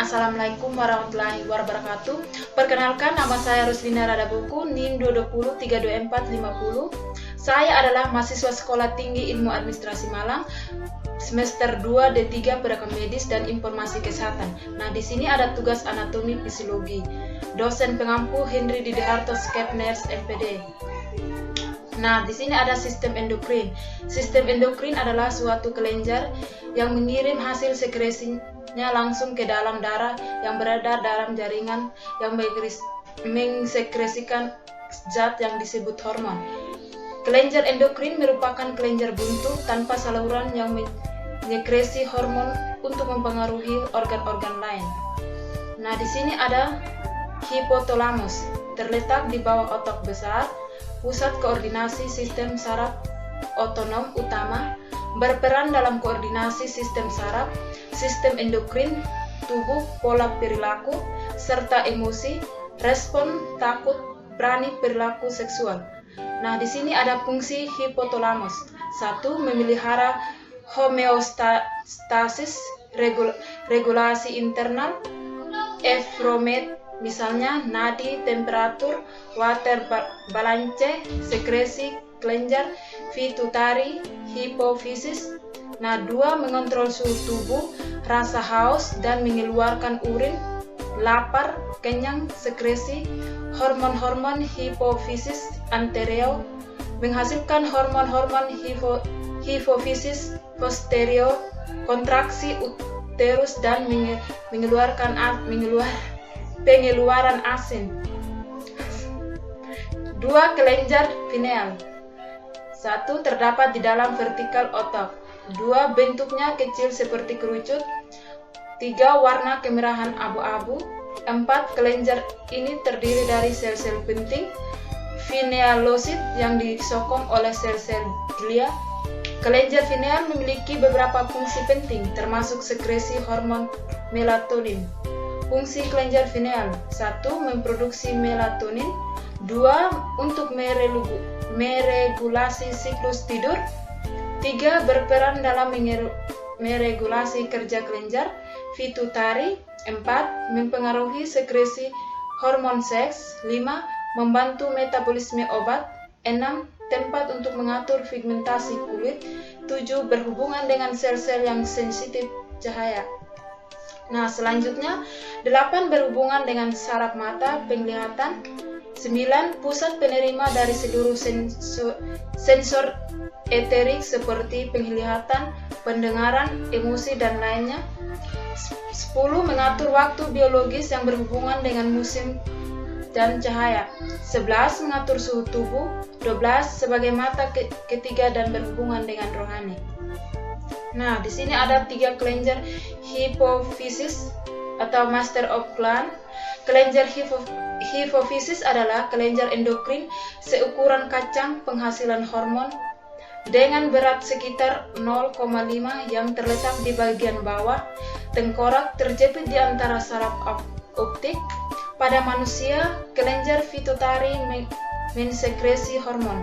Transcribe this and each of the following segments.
Assalamualaikum warahmatullahi wabarakatuh. Perkenalkan, nama saya Ruslina Radabuku, NIM 220322450. Saya adalah mahasiswa Sekolah Tinggi Ilmu Administrasi Malang, semester 2 D3 Pedagang Medis dan Informasi Kesehatan. Nah, di sini ada tugas anatomi fisiologi. Dosen pengampu Henry Dideharto Skepners MPD. Nah, di sini ada sistem endokrin. Sistem endokrin adalah suatu kelenjar yang mengirim hasil sekresinya langsung ke dalam darah yang beredar dalam jaringan yang mensekresikan zat yang disebut hormon. Kelenjar endokrin merupakan kelenjar buntu tanpa saluran yang menyekresi hormon untuk mempengaruhi organ-organ lain. Nah, di sini ada hipotalamus, terletak di bawah otak besar, pusat koordinasi sistem saraf otonom utama, berperan dalam koordinasi sistem saraf, sistem endokrin, tubuh, pola perilaku, serta emosi, respon, takut, berani, perilaku seksual. Nah, di sini ada fungsi hipotalamus. 1. Memelihara homeostasis, regulasi internal, Evromed, misalnya nadi, temperatur, water balance, sekresi kelenjar, pituitary, hipofisis. Nah, 2. Mengontrol suhu tubuh, rasa haus dan mengeluarkan urin, lapar, kenyang, sekresi, hormon-hormon hipofisis anterior, menghasilkan hormon-hormon hipofisis posterior, kontraksi uterus dan pengeluaran asin. 2. Kelenjar pineal. 1. Terdapat di dalam vertikal otak. 2. Bentuknya kecil seperti kerucut. 3. Warna kemerahan abu-abu. 4. Kelenjar ini terdiri dari sel-sel penting pinealosit yang disokong oleh sel-sel glia. Kelenjar pineal memiliki beberapa fungsi penting, termasuk sekresi hormon melatonin. Fungsi kelenjar pineal: 1. Memproduksi melatonin. 2. Untuk meregulasi siklus tidur. 3. Berperan dalam meregulasi kerja kelenjar pituitary. 4. Mempengaruhi sekresi hormon seks. 5. Membantu metabolisme obat. 6. Tempat untuk mengatur pigmentasi kulit. 7. Berhubungan dengan sel-sel yang sensitif cahaya. Nah, selanjutnya 8. Berhubungan dengan saraf mata, penglihatan. 9. Pusat penerima dari seluruh sensor eterik seperti penglihatan, pendengaran, emosi, dan lainnya. 10. Mengatur waktu biologis yang berhubungan dengan musim dan cahaya. 11. Mengatur suhu tubuh. 12. Sebagai mata ketiga dan berhubungan dengan rohani. Nah, di sini ada 3 kelenjar hipofisis atau master of gland. Kelenjar hipofisis adalah kelenjar endokrin seukuran kacang penghasilan hormon dengan berat sekitar 0,5 yang terletak di bagian bawah tengkorak, terjepit di antara saraf optik. Pada manusia, kelenjar pituitary mensekresi hormon.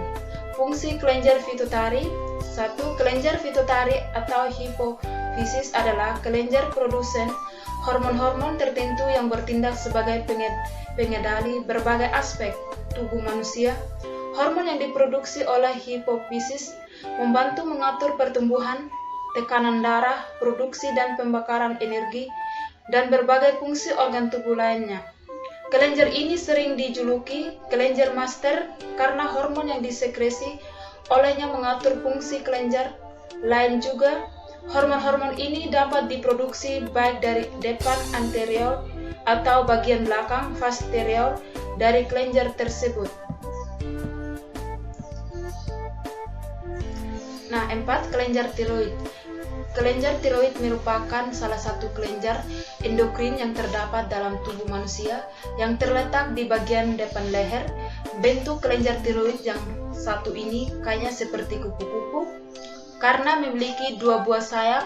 Fungsi kelenjar pituitary: 1. Kelenjar pituitary atau hipofisis adalah kelenjar produsen hormon-hormon tertentu yang bertindak sebagai pengendali berbagai aspek tubuh manusia. Hormon yang diproduksi oleh hipofisis membantu mengatur pertumbuhan, tekanan darah, produksi dan pembakaran energi, dan berbagai fungsi organ tubuh lainnya. Kelenjar ini sering dijuluki kelenjar master karena hormon yang disekresi olehnya mengatur fungsi kelenjar lain juga. Hormon-hormon ini dapat diproduksi baik dari depan anterior atau bagian belakang posterior dari kelenjar tersebut. Nah, 4. Kelenjar tiroid. Kelenjar tiroid merupakan salah satu kelenjar endokrin yang terdapat dalam tubuh manusia yang terletak di bagian depan leher. Bentuk kelenjar tiroid yang satu ini kayaknya seperti kupu-kupu karena memiliki 2 buah sayap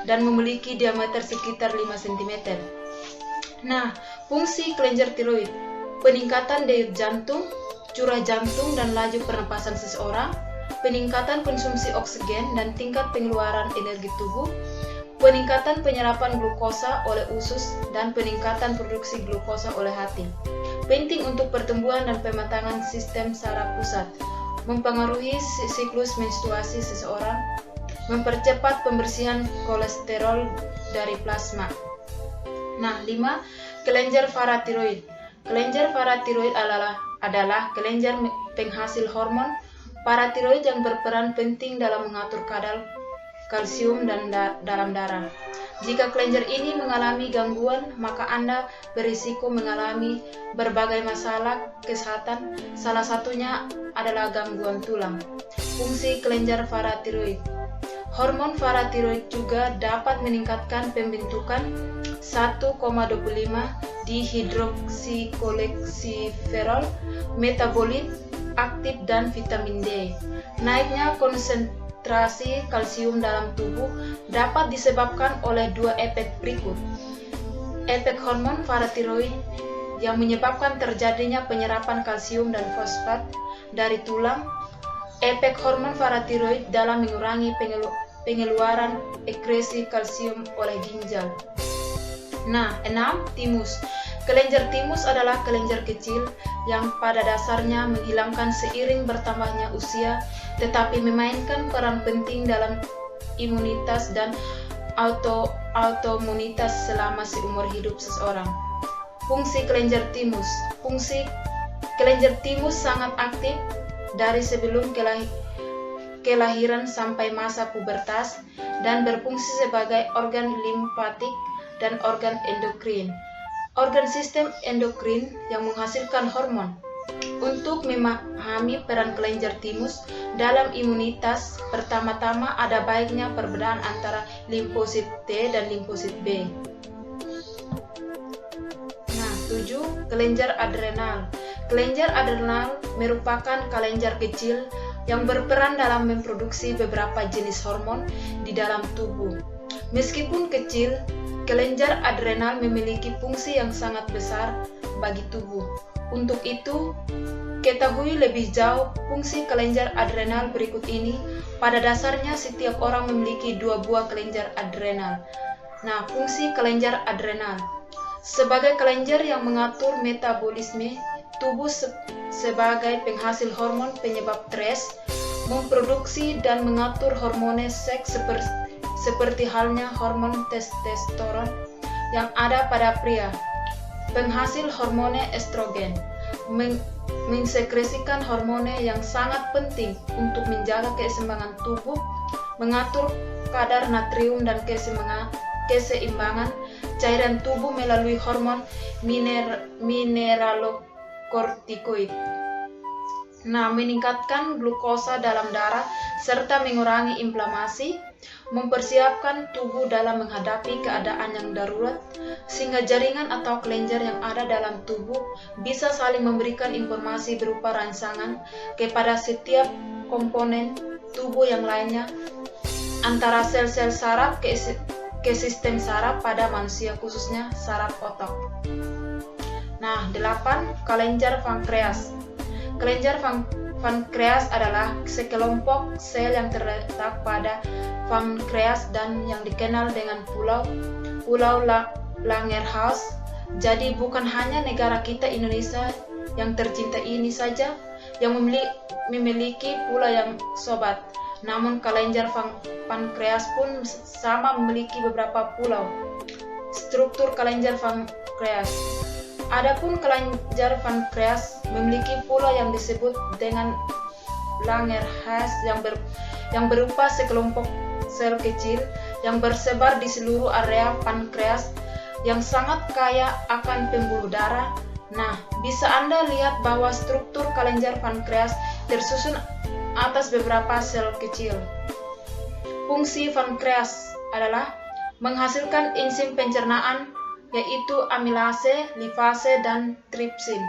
dan memiliki diameter sekitar 5 cm. Nah, fungsi kelenjar tiroid: peningkatan denyut jantung, curah jantung dan laju pernapasan seseorang, peningkatan konsumsi oksigen dan tingkat pengeluaran energi tubuh, peningkatan penyerapan glukosa oleh usus, dan peningkatan produksi glukosa oleh hati. Penting untuk pertumbuhan dan pematangan sistem saraf pusat, mempengaruhi siklus menstruasi seseorang, mempercepat pembersihan kolesterol dari plasma. Nah, 5. Kelenjar paratiroid. Kelenjar paratiroid adalah kelenjar penghasil hormon paratiroid yang berperan penting dalam mengatur kadar kalsium dalam darah. Jika kelenjar ini mengalami gangguan, maka Anda berisiko mengalami berbagai masalah kesehatan, salah satunya adalah gangguan tulang. Fungsi kelenjar paratiroid. Hormon paratiroid juga dapat meningkatkan pembentukan 1,25 dihidroksikolesterol, metabolit aktif, dan vitamin D. Naiknya konsentrasi kalsium dalam tubuh dapat disebabkan oleh dua efek berikut. Efek hormon paratiroid yang menyebabkan terjadinya penyerapan kalsium dan fosfat dari tulang. Efek hormon paratiroid dalam mengurangi pengeluaran ekresi kalsium oleh ginjal. Nah, 6. Timus. Kelenjar timus adalah kelenjar kecil yang pada dasarnya menghilangkan seiring bertambahnya usia, tetapi memainkan peran penting dalam imunitas dan autoimunitas selama seumur hidup seseorang. Fungsi kelenjar timus. Fungsi kelenjar timus sangat aktif dari sebelum kelahiran sampai masa pubertas dan berfungsi sebagai organ limfatik dan organ endokrin. Organ sistem endokrin yang menghasilkan hormon. Untuk memahami peran kelenjar timus dalam imunitas, pertama-tama ada baiknya perbedaan antara limfosit T dan limfosit B. Nah, 7. Kelenjar adrenal. Kelenjar adrenal merupakan kelenjar kecil yang berperan dalam memproduksi beberapa jenis hormon di dalam tubuh. Meskipun kecil, kelenjar adrenal memiliki fungsi yang sangat besar bagi tubuh. Untuk itu, ketahui lebih jauh fungsi kelenjar adrenal berikut ini. Pada dasarnya, setiap orang memiliki 2 buah kelenjar adrenal. Nah, fungsi kelenjar adrenal. Sebagai kelenjar yang mengatur metabolisme tubuh sebagai penghasil hormon penyebab stres, memproduksi dan mengatur hormon seks seperti halnya hormon testosteron yang ada pada pria. Penghasil hormon estrogen mensekresikan hormon yang sangat penting untuk menjaga keseimbangan tubuh, mengatur kadar natrium dan keseimbangan cairan tubuh melalui hormon mineralokortikoid. Nah, meningkatkan glukosa dalam darah serta mengurangi inflamasi, mempersiapkan tubuh dalam menghadapi keadaan yang darurat, sehingga jaringan atau kelenjar yang ada dalam tubuh bisa saling memberikan informasi berupa rangsangan kepada setiap komponen tubuh yang lainnya, antara sel-sel saraf ke sistem saraf pada manusia, khususnya saraf otak. Nah, 8. Kelenjar pankreas. Kelenjar pankreas adalah sekelompok sel yang terletak pada pankreas dan yang dikenal dengan Pulau Langerhans. Jadi bukan hanya negara kita Indonesia yang tercinta ini saja yang memiliki pulau yang sobat, namun kelenjar pankreas pun sama memiliki beberapa pulau. Struktur kelenjar pankreas. Adapun kelenjar pankreas memiliki pulau yang disebut dengan Langerhans yang berupa sekelompok sel kecil yang tersebar di seluruh area pankreas yang sangat kaya akan pembuluh darah. Nah, bisa Anda lihat bahwa struktur kelenjar pankreas tersusun atas beberapa sel kecil. Fungsi pankreas adalah menghasilkan enzim pencernaan yaitu amilase, lipase, dan tripsin,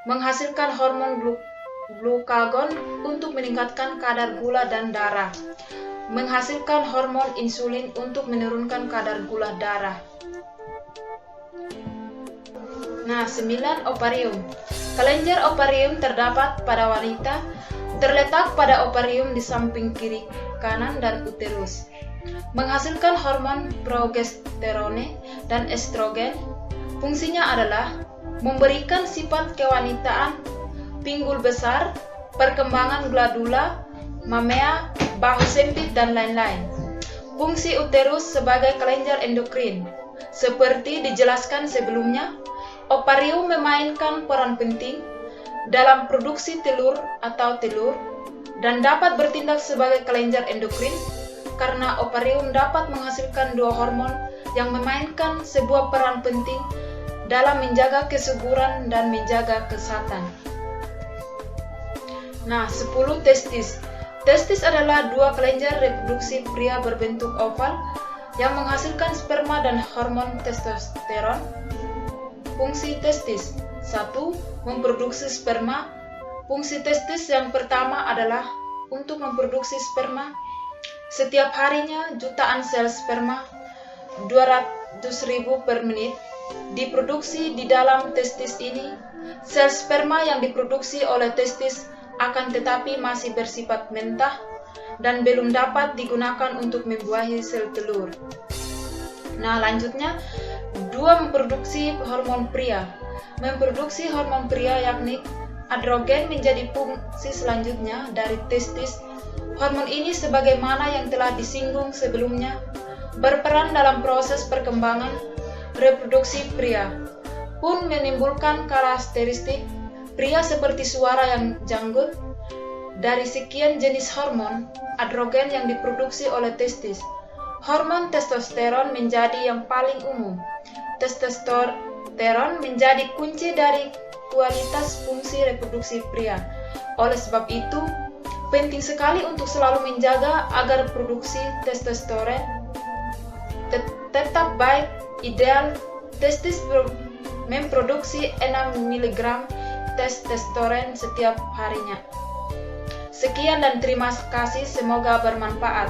menghasilkan hormon glukagon untuk meningkatkan kadar gula dan darah, menghasilkan hormon insulin untuk menurunkan kadar gula darah. Nah, 9. Ovarium. Kelenjar ovarium terdapat pada wanita, terletak pada ovarium di samping kiri, kanan, dan uterus. menghasilkan hormon progesterone dan estrogen. Fungsinya adalah memberikan sifat kewanitaan, pinggul besar, perkembangan glandula, mamea, bahu sempit, dan lain-lain. Fungsi uterus sebagai kelenjar endokrin. Seperti dijelaskan sebelumnya, ovarium memainkan peran penting dalam produksi telur atau telur dan dapat bertindak sebagai kelenjar endokrin karena ovarium dapat menghasilkan dua hormon yang memainkan sebuah peran penting dalam menjaga kesuburan dan menjaga kesehatan. Nah, 10 testis. Testis adalah dua kelenjar reproduksi pria berbentuk oval yang menghasilkan sperma dan hormon testosteron. Fungsi testis: 1. Memproduksi sperma. Fungsi testis yang pertama adalah untuk memproduksi sperma. Setiap harinya jutaan sel sperma 200.000 per menit diproduksi di dalam testis ini. Sel sperma yang diproduksi oleh testis akan tetapi masih bersifat mentah dan belum dapat digunakan untuk membuahi sel telur. Nah, lanjutnya 2. Memproduksi hormon pria. Memproduksi hormon pria yakni androgen menjadi fungsi selanjutnya dari testis. Hormon ini sebagaimana yang telah disinggung sebelumnya berperan dalam proses perkembangan reproduksi pria, pun menimbulkan karakteristik pria seperti suara yang janggut. Dari sekian jenis hormon androgen yang diproduksi oleh testis, hormon testosteron menjadi yang paling umum. Testosteron menjadi kunci dari kualitas fungsi reproduksi pria. Oleh sebab itu, penting sekali untuk selalu menjaga agar produksi testosteron tetap baik. Ideal testis memproduksi 6 mg testosteron setiap harinya. Sekian dan terima kasih, semoga bermanfaat.